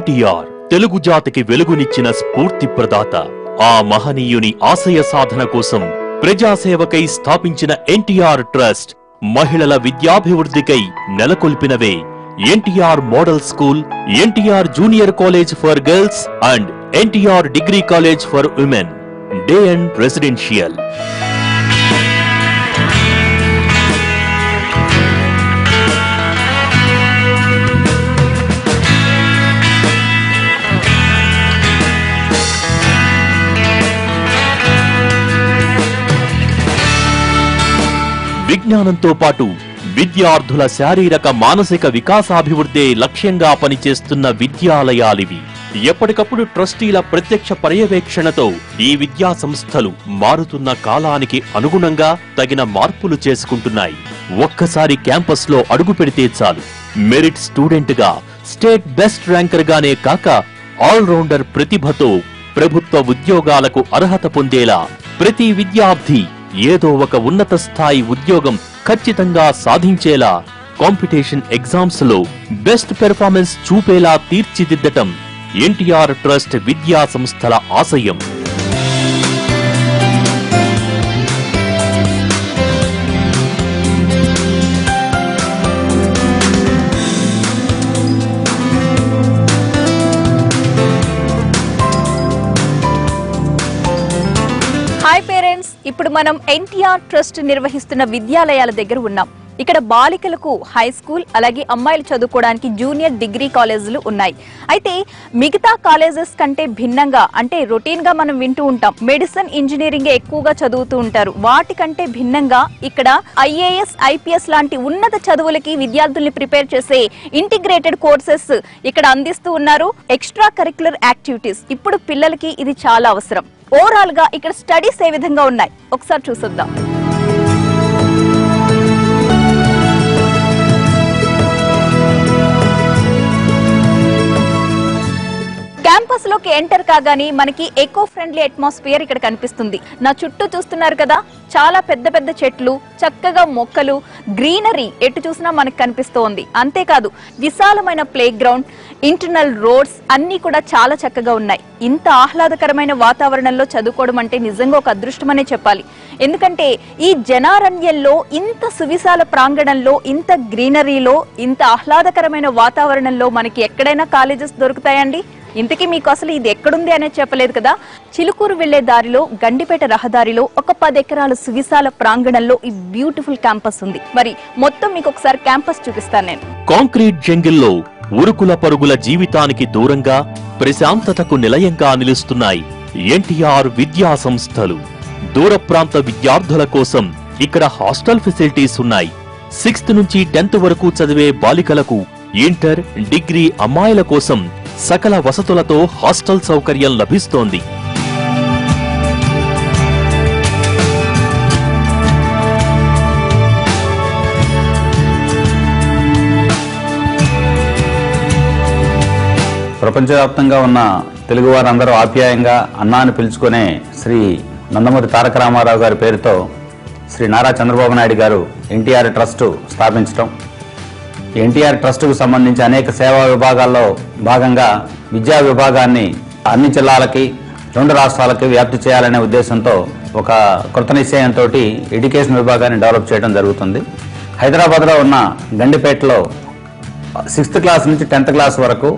ఎన్టీఆర్ తెలుగు జాతికి వెలుగునిచ్చిన స్ఫూర్తి ప్రదాత. ఆ మహనీయుని ఆశయ సాధన కోసం ప్రజాసేవకై స్థాపించిన ఎన్టీఆర్ ట్రస్ట్ మహిళల విద్యాభివృద్ధికై నెలకొల్పినవే NTR model school, NTR junior college for girls and NTR degree college for women, day and residential. విజ్ఞానంతో పాటు విద్యార్థుల శారీరక మానసిక వికాసాభివృద్ధే లక్ష్యంగా పనిచేస్తున్న విద్యాలయాలివి. ఎప్పటికప్పుడు ట్రస్టీల ప్రత్యక్ష పర్యవేక్షణతో ఈ విద్యా సంస్థలు మారుతున్న కాలానికి అనుగుణంగా తగిన మార్పులు చేసుకుంటున్నాయి. ఒక్కసారి క్యాంపస్ లో అడుగు పెడితే చాలు, మెరిట్ స్టూడెంట్ గా, స్టేట్ బెస్ట్ ర్యాంకర్ గానే కాక ఆల్రౌండర్ ప్రతిభతో ప్రభుత్వ ఉద్యోగాలకు అర్హత పొందేలా ప్రతి విద్యార్థి ఏదో ఒక ఉన్నత స్థాయి ఉద్యోగం ఖచ్చితంగా సాధించేలా కాంపిటీషన్ ఎగ్జామ్స్ లో బెస్ట్ పెర్ఫార్మెన్స్ చూపేలా తీర్చిదిద్దటం ఎన్టీఆర్ ట్రస్ట్ విద్యా సంస్థల ఆశయం. హాయ్ పేరెంట్స్, ఇప్పుడు మనం ఎన్టీఆర్ ట్రస్ట్ నిర్వహిస్తున్న విద్యాలయాల దగ్గర ఉన్నాం. ఇక్కడ బాలికలకు హై స్కూల్, అలాగే అమ్మాయిలు చదువుకోవడానికి జూనియర్ డిగ్రీ కాలేజీలు ఉన్నాయి. అయితే మిగతా కాలేజెస్ కంటే భిన్నంగా, అంటే రొటీన్ గా మనం వింటూ ఉంటాం మెడిసిన్, ఇంజనీరింగ్ ఎక్కువగా చదువుతూ ఉంటారు. వాటికంటే భిన్నంగా ఇక్కడ ఐఏఎస్, ఐపీఎస్ లాంటి ఉన్నత చదువులకి విద్యార్థుల్ని ప్రిపేర్ చేసే ఇంటిగ్రేటెడ్ కోర్సెస్ ఇక్కడ అందిస్తూ ఉన్నారు. ఎక్స్ట్రా కరిక్యులర్ యాక్టివిటీస్ ఇప్పుడు పిల్లలకి ఇది చాలా అవసరం. ఓవరాల్ గా ఇక్కడ స్టడీస్ ఏ విధంగా ఉన్నాయి ఒకసారి చూసొద్దాం. క్యాంపస్ లోకి ఎంటర్ కాగానే మనకి ఎకో ఫ్రెండ్లీ అట్మాస్ఫియర్ ఇక్కడ కనిపిస్తుంది. నా చుట్టూ చూస్తున్నారు కదా, చాలా పెద్ద పెద్ద చెట్లు, చక్కగా మొక్కలు, గ్రీనరీ ఎటు చూసినా మనకు కనిపిస్తోంది. అంతేకాదు విశాలమైన ప్లే గ్రౌండ్, ఇంటర్నల్ రోడ్స్ అన్ని కూడా చాలా చక్కగా ఉన్నాయి. ఇంత ఆహ్లాదకరమైన వాతావరణంలో చదువుకోవడం అంటే నిజంగా ఒక అదృష్టమనే చెప్పాలి. ఎందుకంటే ఈ జనారణ్యంలో, ఇంత సువిశాల ప్రాంగణంలో, ఇంత గ్రీనరీలో, ఇంత ఆహ్లాదకరమైన వాతావరణంలో మనకి ఎక్కడైనా కాలేజెస్ దొరుకుతాయండి? ఇంతకీ మీకు అసలు ఇది ఎక్కడుంది అనేది చెప్పలేదు కదా. చిలుకూరు వెళ్లే దారిలో, గండిపేట రహదారిలో ఒక 10 ఎకరాల సువిశాల ప్రాంగణంలో ఈ బ్యూటిఫుల్ క్యాంపస్ ఉంది. మరి మొత్తం మీకు ఒకసారి క్యాంపస్ చూపిస్తాను నేను. కాంక్రీట్ జంగిల్లో ఉరుకుల పరుగుల జీవితానికి దూరంగా ప్రశాంతతకు నిలయంగా నిలుస్తున్నాయి ఎన్టీఆర్ విద్యా సంస్థలు. దూర ప్రాంత విద్యార్థుల కోసం ఇక్కడ హాస్టల్ ఫెసిలిటీస్ ఉన్నాయి. 6th నుంచి 10th వరకు చదివే బాలికలకు, ఇంటర్, డిగ్రీ అమ్మాయిల కోసం సకల వసతులతో హాస్టల్ సౌకర్యం లభిస్తోంది. ప్రపంచవ్యాప్తంగా ఉన్న తెలుగు వారందరూ ఆప్యాయంగా అన్నా అని పిలుచుకునే శ్రీ నందమూరి తారక రామారావు గారి పేరుతో శ్రీ నారా చంద్రబాబు నాయుడు గారు ఎన్టీఆర్ ట్రస్ట్ స్థాపించడం, ఎన్టీఆర్ ట్రస్టుకు సంబంధించి అనేక సేవా విభాగాల్లో భాగంగా విద్యా విభాగాన్ని అన్ని జిల్లాలకి, 2 రాష్ట్రాలకి వ్యాప్తి చేయాలనే ఉద్దేశంతో ఒక కృత నిశ్చయంతో ఎడ్యుకేషన్ విభాగాన్ని డెవలప్ చేయడం జరుగుతుంది. హైదరాబాద్లో ఉన్న గండిపేటలో 6th క్లాస్ నుంచి 10th క్లాస్ వరకు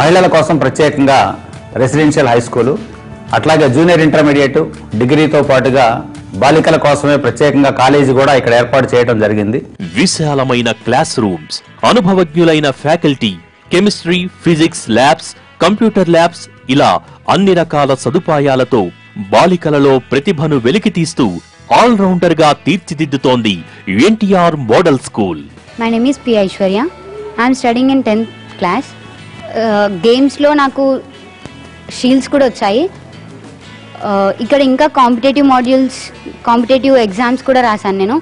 మహిళల కోసం ప్రత్యేకంగా రెసిడెన్షియల్ హై స్కూలు, అట్లాగే జూనియర్ ఇంటర్మీడియట్, డిగ్రీతో పాటుగా బాలికల కోసమే ప్రత్యేకంగా కాలేజీ కూడా ఇక్కడ ఏర్పాటు చేయడం జరిగింది. విశాలమైన క్లాస్ రూమ్స్, అనుభవజ్ఞులైన faculty, chemistry, physics labs, computer labs, ఇలా అన్ని రకాల సదుపాయాలతో బాలికలలో ప్రతిభను వెలికితీస్తూ ఆల్రౌండర్ గా తీర్చిదిద్దుతోంది NTR model school. My name is P Aishwarya. I'm studying in 10th class. గేమ్స్లో నాకు షీల్డ్స్ కూడా వచ్చాయి. ఇక్కడ ఇంకా కాంపిటేటివ్ మాడ్యూల్స్, కాంపిటేటివ్ ఎగ్జామ్స్ కూడా రాశాను నేను.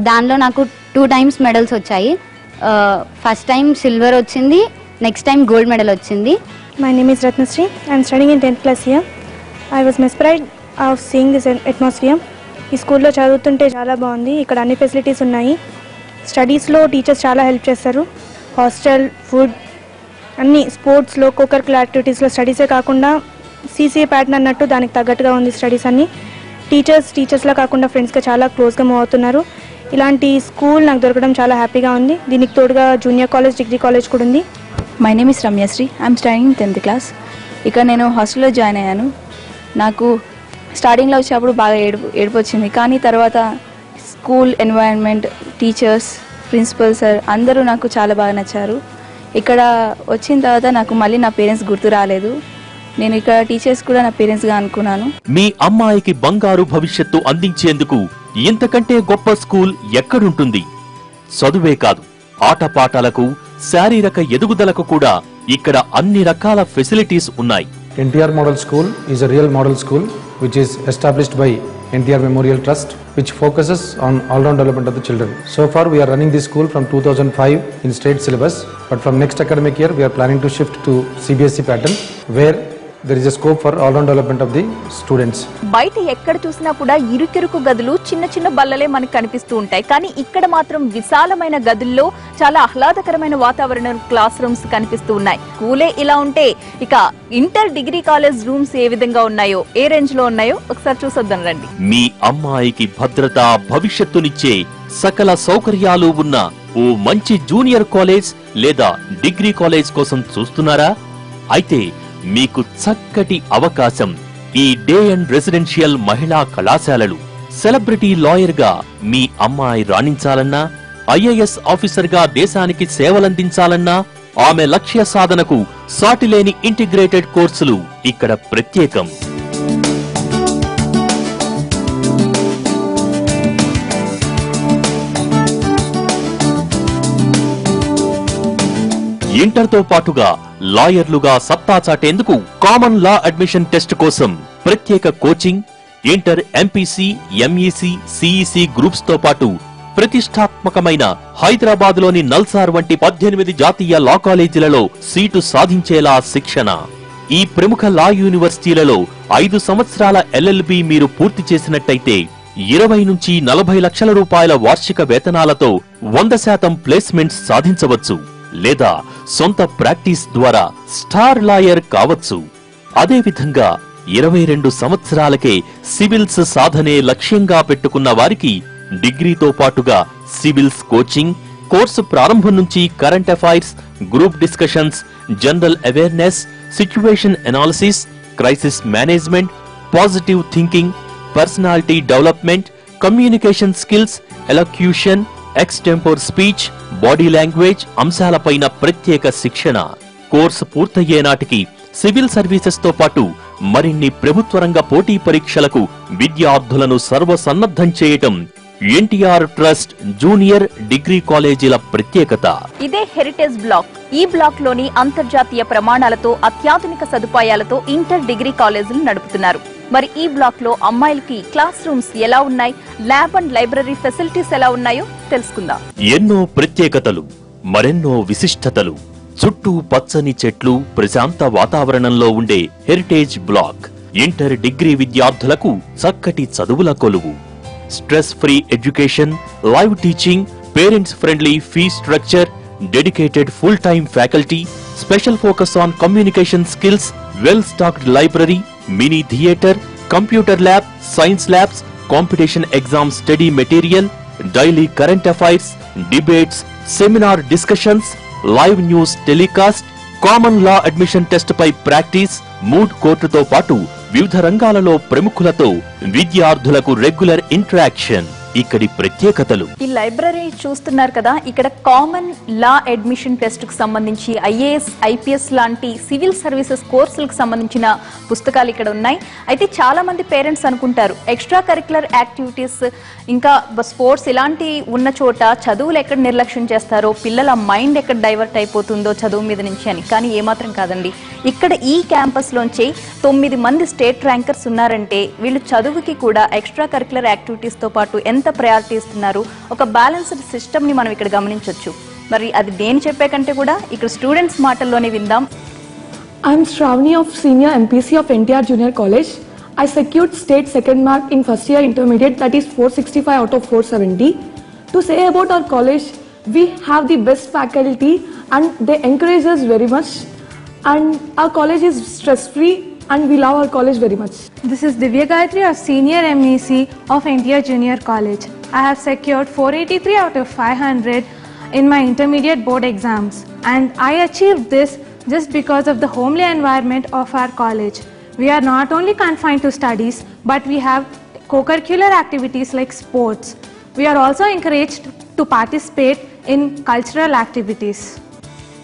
దానిలో నాకు 2 times మెడల్స్ వచ్చాయి. ఫస్ట్ టైం సిల్వర్ వచ్చింది, నెక్స్ట్ టైం గోల్డ్ మెడల్ వచ్చింది. My name is Ratnasri. I'm studying in 10th class here. I was mesmerised of seeing this atmosphere. ఈ స్కూల్లో చదువుతుంటే చాలా బాగుంది. ఇక్కడ అన్ని ఫెసిలిటీస్ ఉన్నాయి. స్టడీస్లో టీచర్స్ చాలా హెల్ప్ చేస్తారు. హాస్టల్, ఫుడ్, అన్ని స్పోర్ట్స్లో కోకరికులర్ యాక్టివిటీస్లో స్టడీసే కాకుండా సీసీఏ ప్యాటర్న్ అన్నట్టు దానికి తగ్గట్టుగా ఉంది స్టడీస్ అన్ని. టీచర్స్లా కాకుండా ఫ్రెండ్స్గా చాలా క్లోజ్గా మూవ్ అవుతున్నారు. ఇలాంటి స్కూల్ నాకు దొరకడం చాలా హ్యాపీగా ఉంది. దీనికి తోడుగా జూనియర్ కాలేజ్, డిగ్రీ కాలేజ్ కూడా ఉంది. My name is Ramyasri. I'm studying 10th class. ఇక్కడ నేను హాస్టల్లో జాయిన్ అయ్యాను. నాకు స్టార్టింగ్లో వచ్చినప్పుడు బాగా ఏడుపు వచ్చింది, కానీ తర్వాత school environment, teachers, principal sir అందరూ నాకు చాలా బాగా నచ్చారు. ఇక్కడ వచ్చిన తర్వాత నాకు మళ్ళీ నా పేరెంట్స్ గుర్తు రాలేదు. నేను ఇక్కడ టీచర్స్ కూడా నా పేరెంట్స్గా అనుకున్నాను. మీ అమ్మాయికి బంగారు భవిష్యత్తు అందించేందుకు ఇంతకంటే గొప్ప స్కూల్ ఎక్కడుంటుంది? చదువే కాదు, ఆటపాటలకు, శారీరక ఎదుగుదలకు కూడా ఇక్కడ అన్ని రకాల ఫెసిలిటీస్ ఉన్నాయి. NTR Model School is a real model school which is established by NTR Memorial Trust, which focuses on all-round development of the children. So far we are running this school from 2005 in state syllabus, but from next academic year we are planning to shift to CBSE pattern, where there is a scope for all-round development of the students. బయట ఎక్కడ చూసినా కూడా ఇరుకిరుకు గదులు, చిన్న చిన్న బల్లలే మనకు కనిపిస్తూ ఉంటాయి. కానీ ఇక్కడ మాత్రం విశాలమైన గదుల్లో చాలా ఆహ్లాదకరమైన వాతావరణం, క్లాస్ రూమ్స్ కనిపిస్తూ ఉన్నాయి. స్కూలే ఇలా ఉంటే ఇక ఇంటర్, డిగ్రీ కాలేజ్ రూమ్స్ ఏ విధంగా ఉన్నాయో, ఏ రేంజ్ లో ఉన్నాయో ఒకసారి చూసొద్దాం రండి. మీ అమ్మాయికి భద్రత, భవిష్యత్తునిచ్చే సకల సౌకర్యాలు ఉన్న ఓ మంచి జూనియర్ కాలేజ్ లేదా డిగ్రీ కాలేజ్ కోసం చూస్తున్నారా? అయితే మీకు చక్కటి అవకాశం ఈ డే అండ్ రెసిడెన్షియల్ మహిళా కళాశాలలు. సెలబ్రిటీ లాయర్ గా మీ అమ్మాయి రాణించాలన్నా, IAS ఆఫీసర్ గా దేశానికి సేవలందించాలన్నా, ఆమె లక్ష్య సాధనకు సాటిలేని ఇంటిగ్రేటెడ్ కోర్సులు ఇక్కడ ప్రత్యేకం. ఇంటర్తో పాటుగా లాయర్లుగా సత్తా చాటేందుకు కామన్ లా అడ్మిషన్ టెస్ట్ కోసం ప్రత్యేక coaching, inter MPC, MEC, CEC groups తో పాటు ప్రతిష్టాత్మకమైన హైదరాబాద్లోని నల్సార్ వంటి 18 జాతీయ లా కాలేజీలలో సీటు సాధించేలా శిక్షణ. ఈ ప్రముఖ లా యూనివర్సిటీలలో 5 సంవత్సరాల LLB మీరు పూర్తి చేసినట్టయితే 20 నుంచి 40 లక్షల రూపాయల వార్షిక వేతనాలతో 100% ప్లేస్మెంట్స్ సాధించవచ్చు. లేదా సొంత ప్రాక్టీస్ ద్వారా స్టార్ లాయర్ కావచ్చు. అదేవిధంగా 22 సంవత్సరాలకే సివిల్స్ సాధనే లక్ష్యంగా పెట్టుకున్న వారికి డిగ్రీతో పాటుగా సివిల్స్ కోచింగ్, కోర్సు ప్రారంభం నుంచి current affairs, group discussions, general awareness, situation analysis, crisis management, positive thinking, personality development, communication skills, elocution, extempore speech, body language అంశాలపైన ప్రత్యేక శిక్షణ. కోర్సు పూర్తయ్యే నాటికి సివిల్ సర్వీసెస్ తో పాటు మరిన్ని ప్రభుత్వ రంగ పోటీ పరీక్షలకు విద్యార్థులను సర్వసన్నద్ధం చేయటం NTR ట్రస్ట్ జూనియర్, డిగ్రీ కాలేజీల ప్రత్యేకత. ఇదే హెరిటేజ్ బ్లాక్. ఈ బ్లాక్ లోని అంతర్జాతీయ ప్రమాణాలతో, అత్యాధునిక సదుపాయాలతో ఇంటర్, డిగ్రీ కాలేజీలు నడుపుతున్నారు. మరి ఈ బ్లాక్ లో అమ్మాయిలకి క్లాస్ రూమ్స్ ఎలా ఉన్నాయి, ల్యాబ్ అండ్ లైబ్రరీ ఫెసిలిటీస్ ఎలా ఉన్నాయో తెలుసుకుందాం. ఎన్నో ప్రత్యేకతలు, మరెన్నో విశిష్టతలు, చుట్టూ పచ్చని చెట్లు, ప్రశాంత వాతావరణంలో ఉండే హెరిటేజ్ బ్లాక్ ఇంటర్, డిగ్రీ విద్యార్థులకు చక్కటి చదువుల కొలువు. Stress free education, live teaching, parents friendly fee structure, dedicated full time faculty, special focus on communication skills, well stocked library, mini theatre, computer lab, science labs, competition exam study material, daily current affairs, debates, seminar discussions, live news telecast, common law admission test పై practice, moot కోర్టుతో పాటు వివిధ రంగాలలో ప్రముఖులతో విద్యార్థులకు regular interaction. ఇక్కడి ప్రత్యేకతలు. ఈ లైబ్రరీ చూస్తున్నారు కదా, ఇక్కడ కామన్ లా అడ్మిషన్ టెస్ట్ కు సంబంధించి IAS, IPS లాంటి సివిల్ సర్వీసెస్ కోర్సులకు సంబంధించిన పుస్తకాలు ఇక్కడ ఉన్నాయి. అయితే చాలా మంది పేరెంట్స్ అనుకుంటారు ఎక్స్ట్రా కరిక్యులర్ యాక్టివిటీస్, ఇంకా స్పోర్ట్స్ ఇలాంటి ఉన్న చోట చదువులు ఎక్కడ నిర్లక్ష్యం చేస్తారో, పిల్లల మైండ్ ఎక్కడ డైవర్ట్ అయిపోతుందో చదువు మీద నుంచి అని. కానీ ఏమాత్రం కాదండి, ఇక్కడ ఈ క్యాంపస్ లోంచి 9 మంది స్టేట్ ర్యాంకర్స్ ఉన్నారంటే వీళ్ళు చదువుకి కూడా ఎక్స్ట్రా కరిక్యులర్ యాక్టివిటీస్ తో పాటు ఎంత ప్రయారిటీ ఇస్తున్నారు, ఒక బ్యాలెన్స్డ్ సిస్టమ్ ని మనం ఇక్కడ గమనించవచ్చు. మరి అది నేను చెప్పే కంటే కూడా ఇక్కడ స్టూడెంట్స్ మాటల్లోనే విందాం. I'm Shravani of Senior MPC of NTR Junior College. I secured state second mark in first year intermediate, that is 465 out of 470. To say about our college, we have the best faculty and they encourage us very much. And our college is stress-free and we love our college very much. This is Divya Gayatri of Senior MEC of NTR Junior College. I have secured 483 out of 500 in my intermediate board exams, and I achieved this just because of the homely environment of our college. We are not only confined to studies, but we have co-curricular activities like sports. We are also encouraged to participate in cultural activities.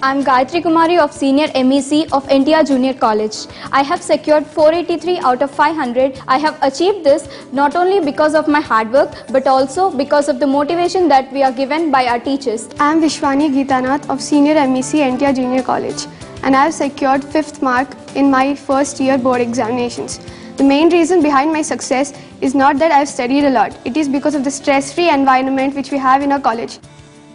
I am Gayatri Kumari of Senior MEC of NTR Junior College. I have secured 483 out of 500. I have achieved this not only because of my hard work, but also because of the motivation that we are given by our teachers. I am Vishwani Geetanath of Senior MEC NTR Junior College, and I have secured 5th mark in my first year board examinations. The main reason behind my success is not that I have studied a lot. It is because of the stress-free environment which we have in our college.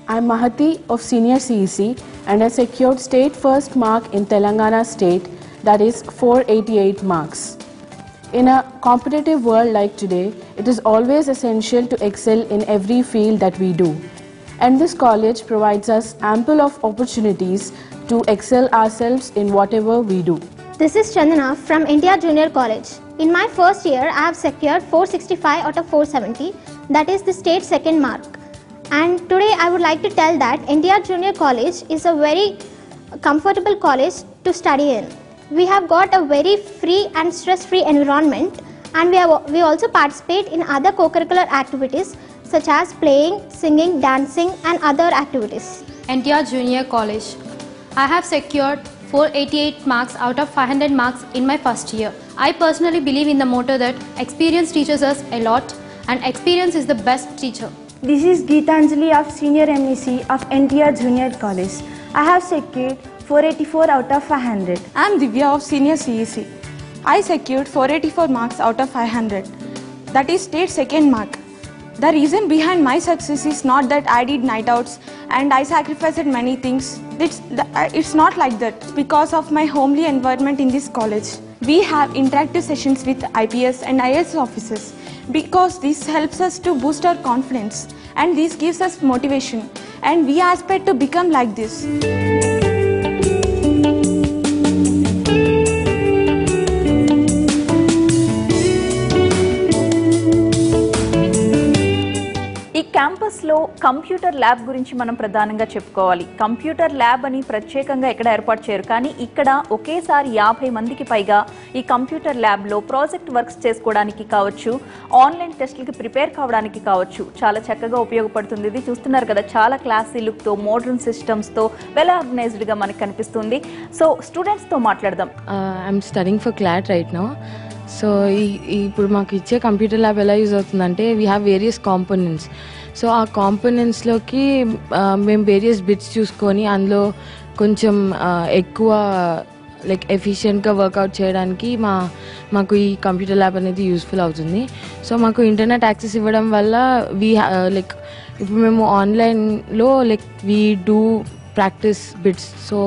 I am Mahati of Senior CEC, and I secured state first mark in Telangana state, that is 488 marks. In a competitive world like today, it is always essential to excel in every field that we do. And this college provides us ample of opportunities to excel ourselves in whatever we do. This is Chandana from NTR Junior College. In my first year, I have secured 465 out of 470, that is the state second mark. And today I would like to tell that NTR Junior College is a very comfortable college to study in. We have got a very free and stress-free environment, and we also participate in other co-curricular activities such as playing, singing, dancing and other activities. NTR Junior College. I have secured 488 marks out of 500 marks in my first year. I personally believe in the motto that experience teaches us a lot, and experience is the best teacher. This is Geetanjali of Senior MEC of NTR Junior College. I have secured 484 out of 500. I am Divya of Senior CEC. I secured 484 marks out of 500. That is state second mark. The reason behind my success is not that I did night outs and I sacrificed many things. It's not like that. It's because of my homely environment in this college. We have interactive sessions with IPS and IAS officers, because this helps us to boost our confidence and this gives us motivation, and we aspire to become like this. ఈ క్యాంపస్లో computer lab గురించి మనం ప్రధానంగా చెప్పుకోవాలి. Computer lab అని ప్రత్యేకంగా ఎక్కడ ఏర్పాటు చేయరు, కానీ ఇక్కడ ఒకేసారి 50 మందికి పైగా ఈ కంప్యూటర్ ల్యాబ్లో ప్రాజెక్ట్ వర్క్స్ చేసుకోవడానికి కావచ్చు, ఆన్లైన్ టెస్టులకి ప్రిపేర్ కావడానికి కావచ్చు, చాలా చక్కగా ఉపయోగపడుతుంది. ఇది చూస్తున్నారు కదా, చాలా క్లాసీ లుక్తో, మోడర్న్ సిస్టమ్స్తో, వెల్ ఆర్గనైజ్డ్గా మనకు కనిపిస్తుంది. సో స్టూడెంట్స్తో మాట్లాడదాం. I'm studying for clot right now. So ఇప్పుడు మాకు ఇచ్చే కంప్యూటర్ ల్యాబ్ ఎలా యూజ్ అవుతుందంటే, we have various components. So ఆ కాంపోనెంట్స్లోకి మేము వేరియస్ బిట్స్ చూసుకొని అందులో కొంచెం ఎక్కువ లైక్ ఎఫిషియెంట్గా వర్కౌట్ చేయడానికి మాకు ఈ కంప్యూటర్ ల్యాబ్ అనేది యూస్ఫుల్ అవుతుంది. సో మాకు ఇంటర్నెట్ యాక్సెస్ ఇవ్వడం వల్ల లైక్ ఇప్పుడు మేము ఆన్లైన్లో like we do practice bits, so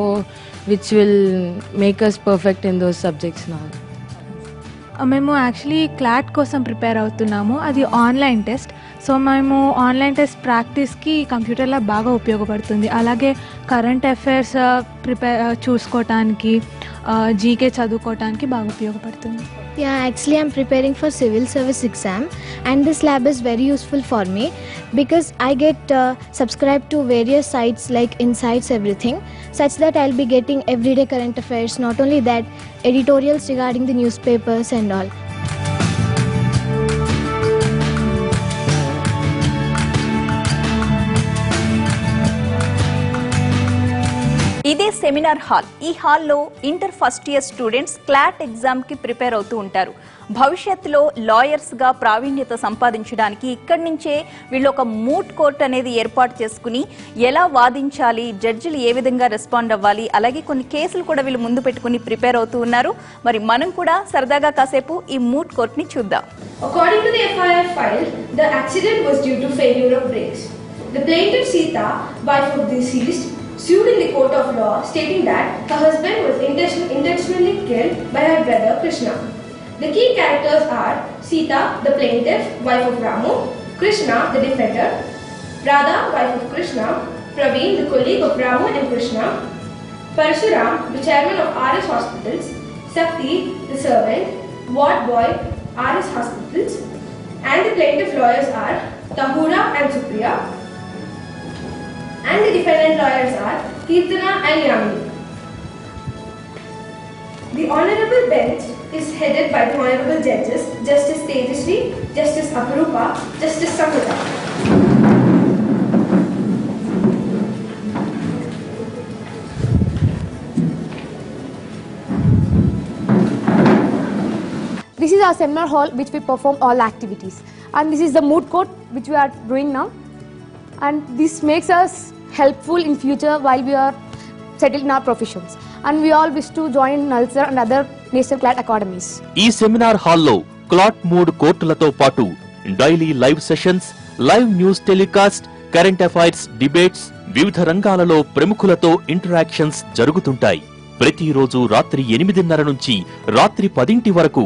which will make us perfect in those subjects నా. మేము యాక్చువల్లీ క్లాట్ కోసం ప్రిపేర్ అవుతున్నాము. అది ఆన్లైన్ టెస్ట్. సో మేము ఆన్లైన్ టెస్ట్ ప్రాక్టీస్కి కంప్యూటర్ ల్యాబ్ బాగా ఉపయోగపడుతుంది. అలాగే కరెంట్ అఫైర్స్ చూసుకోవటానికి, జీకే చదువుకోవటానికి బాగా ఉపయోగపడుతుంది. Yeah, actually I'm preparing for civil service exam, and this lab is very useful for me because I get subscribed to various sites like Insights Everything, such that I'll be getting everyday current affairs. Not only that, editorials regarding the newspapers and all. ఇదే seminar hall. ఈ హాల్లో inter first year students clot ఎగ్జామ్కి prepare అవుతూ ఉంటారు. భవిష్యత్తులో లాయర్స్గా ప్రావీణ్యత సంపాదించడానికి ఇక్కడి నుంచే వీళ్ళు ఒక మూట్ కోర్ట్ అనేది ఏర్పాటు చేసుకుని ఎలా వాదించాలి, జడ్జిలు ఏ విధంగా రెస్పాండ్ అవ్వాలి, అలాగే కొన్ని కేసులు కూడా వీళ్ళు ముందు పెట్టుకుని ప్రిపేర్ అవుతూ ఉన్నారు. మరి మనం కూడా సరదాగా కాసేపు ఈ మూట్ కోర్ట్ని చూద్దాం. According to the FIR file, the accident was due to failure of brakes. The plaintiff Sita, wife of the deceased, sued in the court of law, stating that her husband was intentionally killed by her brother Krishna. The key characters are Sita, the plaintiff, wife of Ramu; Krishna, the defender; Radha, wife of Krishna; Praveen, the colleague of Brahma and Krishna, Parshuram, the chairman of RS Hospitals, Sakti, the servant, ward boy, RS Hospitals, and the plaintiff lawyers are Tahura and Supriya, and the defendant lawyers are Kirtana and Yamini. The Honorable Bench is headed by the Honorable Judges Justice Tejasri, Justice Aparupa, Justice Samhita. This is our seminar hall which we perform all activities, and this is the moot court which we are doing now, and this makes us helpful in future while we are settled in our professions, and we all wish to join Nalsar and other national CLAT academies. ఈ seminar హాల్లో clot mood కోర్టులతో పాటు daily live sessions, live news telecast, current affairs debates, వివిధ రంగాలలో ప్రముఖులతో interactions జరుగుతుంటాయి. ప్రతిరోజు రాత్రి 8:30 నుంచి రాత్రి 10 వరకు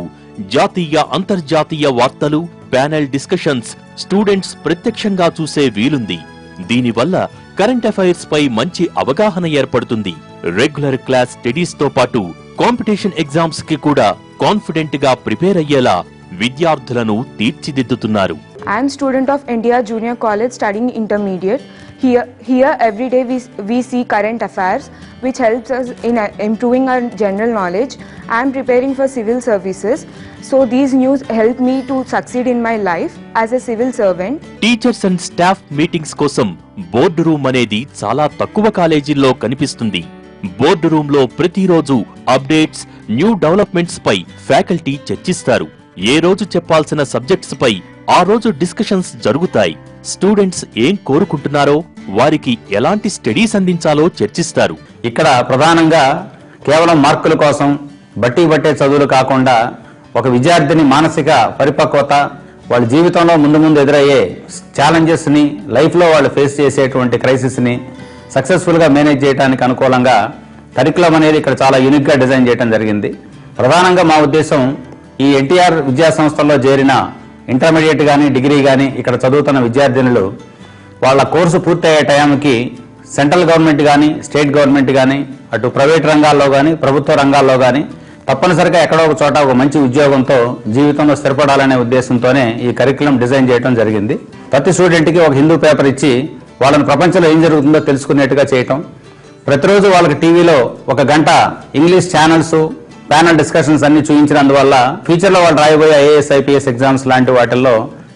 జాతీయ అంతర్జాతీయ వార్తలు, ప్యానెల్ డిస్కషన్స్ స్టూడెంట్స్ ప్రత్యక్షంగా చూసే వీలుంది. దీనివల్ల కరెంట్ అఫైర్స్ పై మంచి అవగాహన ఏర్పడుతుంది. రెగ్యులర్ క్లాస్ స్టడీస్ తో పాటు కాంపిటీషన్ ఎగ్జామ్స్ కి కూడా కాన్ఫిడెంట్ గా ప్రిపేర్ అయ్యేలా విద్యార్థులను తీర్చిదిద్దుతున్నారు. I am student of NTR Junior College studying intermediate. Here every day we see current affairs which helps us in improving our general knowledge. I am preparing for civil services, so these news help me to succeed in my life as a civil servant. Teachers and staff meetings కోసం board room అనేది చాలా తక్కువ కాలేజీల్లో కనిపిస్తుంది. Board room లో ప్రతిరోజు updates, new developments పై faculty చర్చిస్తారు. ఏ రోజు చెప్పాల్సిన సబ్జెక్ట్స్ పై ఆ రోజు డిస్కషన్స్ జరుగుతాయి. స్టూడెంట్స్ ఏం కోరుకుంటున్నారో, వారికి ఎలాంటి స్టడీస్ అందించాలో చర్చిస్తారు. ఇక్కడ ప్రధానంగా కేవలం మార్కుల కోసం బట్టి పట్టే చదువులు కాకుండా ఒక విద్యార్థిని మానసిక పరిపక్వత, వాళ్ళ జీవితంలో ముందు ఎదురయ్యే ఛాలెంజెస్ని, లైఫ్లో వాళ్ళు ఫేస్ చేసేటువంటి క్రైసిస్ని సక్సెస్ఫుల్గా మేనేజ్ చేయడానికి అనుకూలంగా కరికులం అనేది ఇక్కడ చాలా యూనిక్గా డిజైన్ చేయడం జరిగింది. ప్రధానంగా మా ఉద్దేశం ఈ ఎన్టీఆర్ విద్యా సంస్థల్లో చేరిన ఇంటర్మీడియట్ కానీ డిగ్రీ కానీ ఇక్కడ చదువుతున్న విద్యార్థినులు వాళ్ళ కోర్సు పూర్తయ్యే టైంకి సెంట్రల్ గవర్నమెంట్ కానీ స్టేట్ గవర్నమెంట్ కానీ అటు ప్రైవేట్ రంగాల్లో కానీ ప్రభుత్వ రంగాల్లో కానీ తప్పనిసరిగా ఎక్కడో ఒక చోట ఒక మంచి ఉద్యోగంతో జీవితంలో స్థిరపడాలనే ఉద్దేశంతోనే ఈ కరికులం డిజైన్ చేయడం జరిగింది. ప్రతి స్టూడెంట్కి ఒక హిందూ పేపర్ ఇచ్చి వాళ్ళని ప్రపంచంలో ఏం జరుగుతుందో తెలుసుకునేట్టుగా చేయటం, ప్రతిరోజు వాళ్ళకి టీవీలో 1 గంట ఇంగ్లీష్ ఛానల్స్, ప్యానల్ డిస్కషన్స్ అన్ని చూపించినందువల్ల ఫ్యూచర్లో వాళ్ళు రాయబోయే ఐఏఎస్, ఐపీఎస్ ఎగ్జామ్స్ లాంటి వాటిల్లో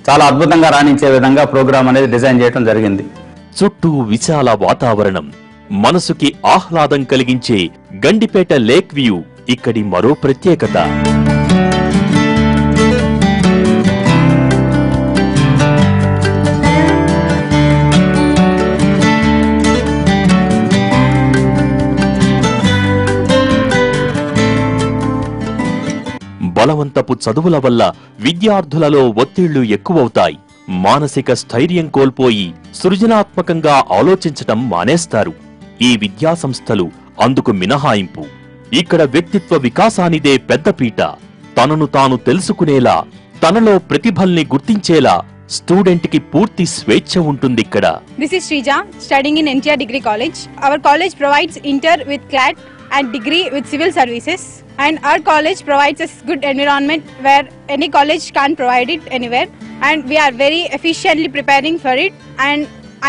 చాలా అద్భుతంగా రాణించే విధంగా ప్రోగ్రామ్ అనేది డిజైన్ చేయడం జరిగింది. చుట్టూ విశాల వాతావరణం, మనసుకి ఆహ్లాదం కలిగించే గండిపేట లేక్ వ్యూ ఇక్కడి మరో ప్రత్యేకత. బలవంతపు చదువుల వల్ల విద్యార్థులలో ఒత్తిళ్లు ఎక్కువవుతాయి. మానసిక స్థైర్యం కోల్పోయి సృజనాత్మకంగా ఆలోచించటం మానేస్తారు. ఈ విద్యా సంస్థలు అందుకు మినహాయింపు. ఇక్కడ వ్యక్తిత్వ వికాసానిదే పెద్దపీట. తనను తాను తెలుసుకునేలా, తనలో ప్రతిభల్ని గుర్తించేలా స్టూడెంట్ కి పూర్తి స్వేచ్ఛ ఉంటుందిక్కడ. This is Shrija, studying in NTR Degree College. Our college provides inter with CLAT and degree with civil services, and our college provides us good environment where any college can't provide it anywhere, and we are very efficiently preparing for it, and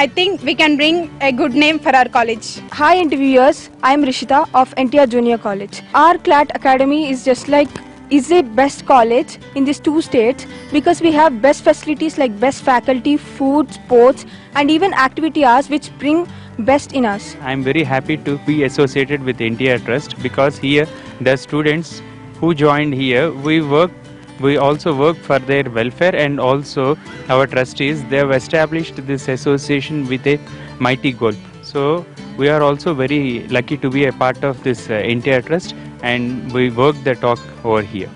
I think we can bring a good name for our college. Hi interviewers, I am Rishita of NTR Junior College. Our CLAT Academy is a best college in these 2 states because we have best facilities like best faculty, food, sports, and even activity hours which bring best in us. I am very happy to be associated with NTR Trust because here the students who joined here, we also work for their welfare, and also our trustees, they have established this association with a mighty goal. So we are also very lucky to be a part of this NTR Trust, and we work the talk over here.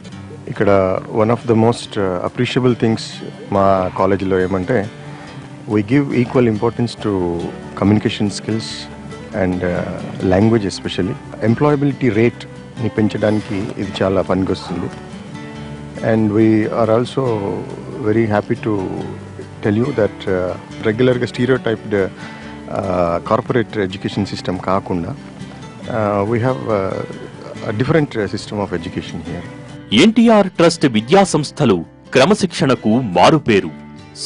ఇక్కడ one of the most appreciable things మా కాలేజీలో ఏమంటే we give equal importance to communication skills and language especially. Employability rate ని పెంచడానికి ఇది చాలా పనికొస్తుంది. And we are also very happy to tell you that regular stereotyped corporate education system కాకుండా we have different system of education here. NTR trust విద్యా సంస్థలు క్రమశిక్షణకు మారుపేరు.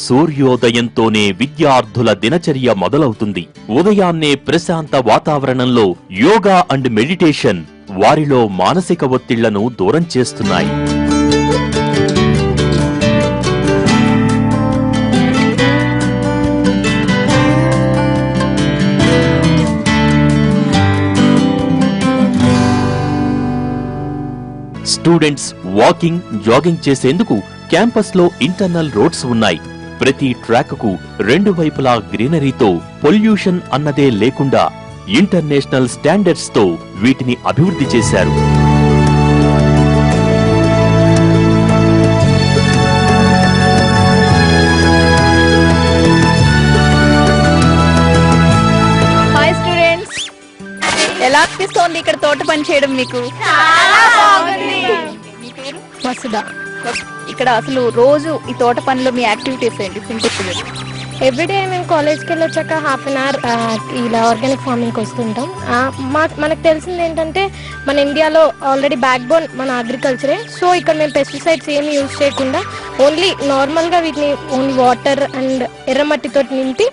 సూర్యోదయంతోనే విద్యార్థుల దినచర్య మొదలవుతుంది. ఉదయాన్నే ప్రశాంత వాతావరణంలో యోగా అండ్ మెడిటేషన్ వారిలో మానసిక ఒత్తిళ్లను దూరం చేస్తున్నాయి. స్టూడెంట్స్ వాకింగ్, జాగింగ్ చేసేందుకు క్యాంపస్ లో ఇంటర్నల్ రోడ్స్ ఉన్నాయి. ప్రతి ట్రాక్ కు 2 వైపులా గ్రీనరీతో పొల్యూషన్ అన్నదే లేకుండా ఇంటర్నేషనల్ స్టాండర్డ్స్ తో వీటిని అభివృద్ధి చేశారు. హాయ్ స్టూడెంట్స్, ఎలా అనిపిస్తోంది ఇక్కడ తోట పని చేయడం మీకు? వసుదా. ఇక్కడ అసలు రోజు ఈ తోట పనిలో మీ యాక్టివిటీస్ ఏంటి? సింపుల్. ఎవ్రీడే మేము కాలేజ్కి వెళ్ళొచ్చాక హాఫ్ అన్ అవర్ ఇలా ఆర్గానిక్ ఫార్మింగ్కి వస్తుంటాం. మనకు తెలిసింది ఏంటంటే మన ఇండియాలో ఆల్రెడీ బ్యాక్ బోన్ మన అగ్రికల్చరే. సో ఇక్కడ మేము పెస్టిసైడ్స్ ఏమి యూజ్ చేయకుండా ఓన్లీ నార్మల్గా వీటిని ఓన్లీ వాటర్ అండ్ ఎర్రమట్టితో నింపి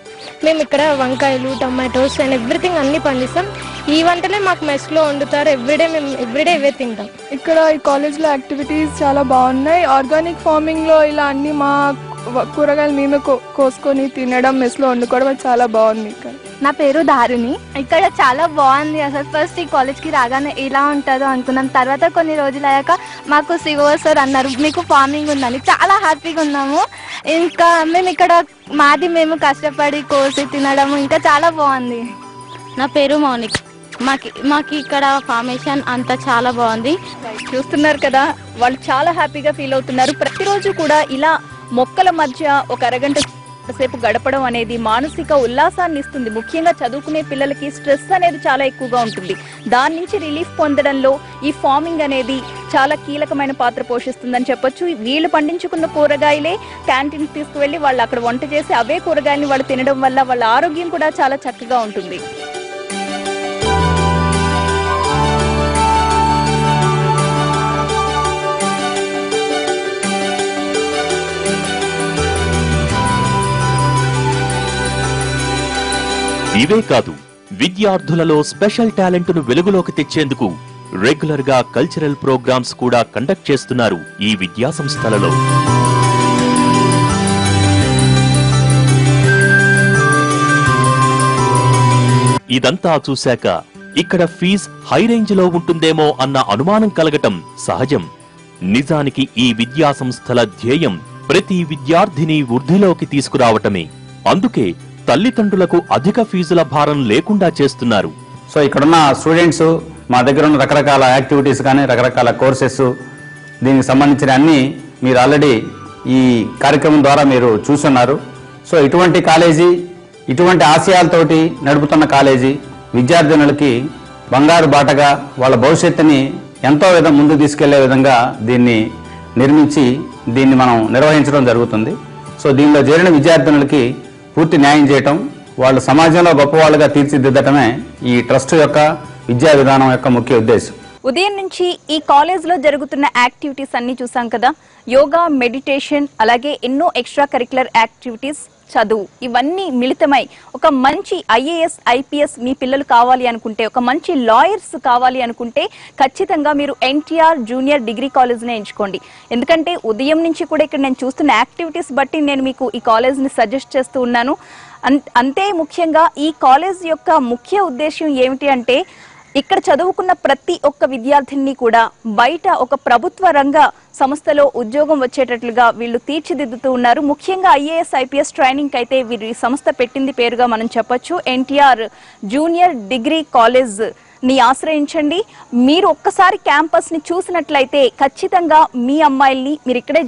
మేము ఇక్కడ వంకాయలు, టమాటోస్ అండ్ ఎవ్రీథింగ్ అన్నీ పండిస్తాం. ఈ వంటలే మాకు మెస్లో వండుతారు. మేము ఎవ్రీడే ఇవే తింటాం. ఇక్కడ ఈ కాలేజ్లో యాక్టివిటీస్ చాలా బాగున్నాయి. ఆర్గానిక్ ఫార్మింగ్లో ఇలా అన్ని మా కూరగాయలు మేమే కోసుకొని తినడం, మెస్లో వండుకోవడం చాలా బాగుంది. ఇక్కడ నా పేరు దారుని. ఇక్కడ చాలా బాగుంది. అసలు ఫస్ట్ ఈ కాలేజ్కి రాగానే ఎలా ఉంటుందో అనుకున్నాం. తర్వాత కొన్ని రోజులు అయ్యాక మాకు సిఓ సార్ అన్నారు మీకు ఫార్మింగ్ ఉందని. చాలా హ్యాపీగా ఉన్నాము. ఇంకా మేము ఇక్కడ మేము కష్టపడి కోసి తినడం ఇంకా చాలా బాగుంది. నా పేరు మౌనిక్. మాకు ఇక్కడ ఫార్మేషన్ అంతా చాలా బాగుంది. చూస్తున్నారు కదా, వాళ్ళు చాలా హ్యాపీగా ఫీల్ అవుతున్నారు. ప్రతిరోజు కూడా ఇలా మొక్కల మధ్య ఒక అరగంట సేపు గడపడం అనేది మానసిక ఉల్లాసాన్ని ఇస్తుంది. ముఖ్యంగా చదువుకునే పిల్లలకి స్ట్రెస్ అనేది చాలా ఎక్కువగా ఉంటుంది. దాని నుంచి రిలీఫ్ పొందడంలో ఈ ఫార్మింగ్ అనేది చాలా కీలకమైన పాత్ర పోషిస్తుందని చెప్పొచ్చు. వీళ్ళు పండించుకున్న కూరగాయలే క్యాంటీన్కి తీసుకువెళ్ళి వాళ్ళు అక్కడ వంట చేసి అవే కూరగాయలని వాళ్ళు తినడం వల్ల వాళ్ళ ఆరోగ్యం కూడా చాలా చక్కగా ఉంటుంది. ఇవే కాదు, విద్యార్థులలో స్పెషల్ టాలెంట్ ను వెలుగులోకి తెచ్చేందుకు రెగ్యులర్ గా కల్చరల్ ప్రోగ్రామ్స్ కూడా కండక్ట్ చేస్తున్నారు ఈ విద్యా సంస్థలలో. ఇదంతా చూశాక ఇక్కడ ఫీజ్ హై రేంజ్ లో ఉంటుందేమో అన్న అనుమానం కలగటం సహజం. నిజానికి ఈ విద్యా సంస్థల ధ్యేయం ప్రతి విద్యార్థిని వృద్ధిలోకి తీసుకురావటమే. అందుకే తల్లిదండ్రులకు అధిక ఫీజుల భారం లేకుండా చేస్తున్నారు. సో ఇక్కడున్న స్టూడెంట్స్ మా దగ్గర ఉన్న రకరకాల యాక్టివిటీస్ కానీ రకరకాల కోర్సెస్ దీనికి సంబంధించిన అన్ని మీరు ఆల్రెడీ ఈ కార్యక్రమం ద్వారా మీరు చూస్తున్నారు. సో ఇటువంటి కాలేజీ, ఇటువంటి ఆశయాలతోటి నడుపుతున్న కాలేజీ విద్యార్థినులకి బంగారు బాటగా వాళ్ళ భవిష్యత్తుని ఎంతో ముందుకు తీసుకెళ్లే విధంగా దీన్ని నిర్మించి దీన్ని మనం నిర్వహించడం జరుగుతుంది. సో దీనిలో చేరిన విద్యార్థినులకి పూర్తి న్యాయం చేయటం, వాళ్ళు సమాజంలో గొప్పవాళ్ళుగా తీర్చిదిద్దటమే ఈ ట్రస్ట్ యొక్క విద్యా విధానం యొక్క ముఖ్య ఉద్దేశం. ఉదయం నుంచి ఈ కాలేజ్ లో జరుగుతున్న యాక్టివిటీస్ అన్ని చూసాం కదా. యోగా, మెడిటేషన్, అలాగే ఎన్నో ఎక్స్ట్రా కరిక్యులర్ యాక్టివిటీస్, చదువు, ఇవన్నీ మిళితమై ఒక మంచి ఐఏఎస్, ఐపీఎస్ మీ పిల్లలు కావాలి అనుకుంటే, ఒక మంచి లాయర్స్ కావాలి అనుకుంటే ఖచ్చితంగా మీరు ఎన్టీఆర్ జూనియర్ డిగ్రీ కాలేజ్ని ఎంచుకోండి. ఎందుకంటే ఉదయం నుంచి కూడా ఇక్కడ నేను చూస్తున్న యాక్టివిటీస్ బట్టి నేను మీకు ఈ కాలేజ్ని సజెస్ట్ చేస్తూ ఉన్నాను. అంతే ముఖ్యంగా ఈ కాలేజ్ యొక్క ముఖ్య ఉద్దేశం ఏమిటి అంటే ఇక్కడ చదువుకున్న ప్రతి ఒక్క విద్యార్థిని కూడా బయట ఒక ప్రభుత్వ రంగ సంస్థలో ఉద్యోగం వచ్చేటట్లుగా వీళ్ళు తీర్చిదిద్దుతూ ఉన్నారు. ముఖ్యంగా ఐఏఎస్, ఐపీఎస్ ట్రైనింగ్ అయితే వీరి సంస్థ పెట్టింది పేరుగా మనం చెప్పొచ్చు. ఎన్టీఆర్ జూనియర్ డిగ్రీ కాలేజ్ ని ఆశ్రయించండి. మీరు ఒక్కసారి క్యాంపస్ ని చూసినట్లయితే ఖచ్చితంగా మీ అమ్మాయిల్ని మీరు ఇక్కడే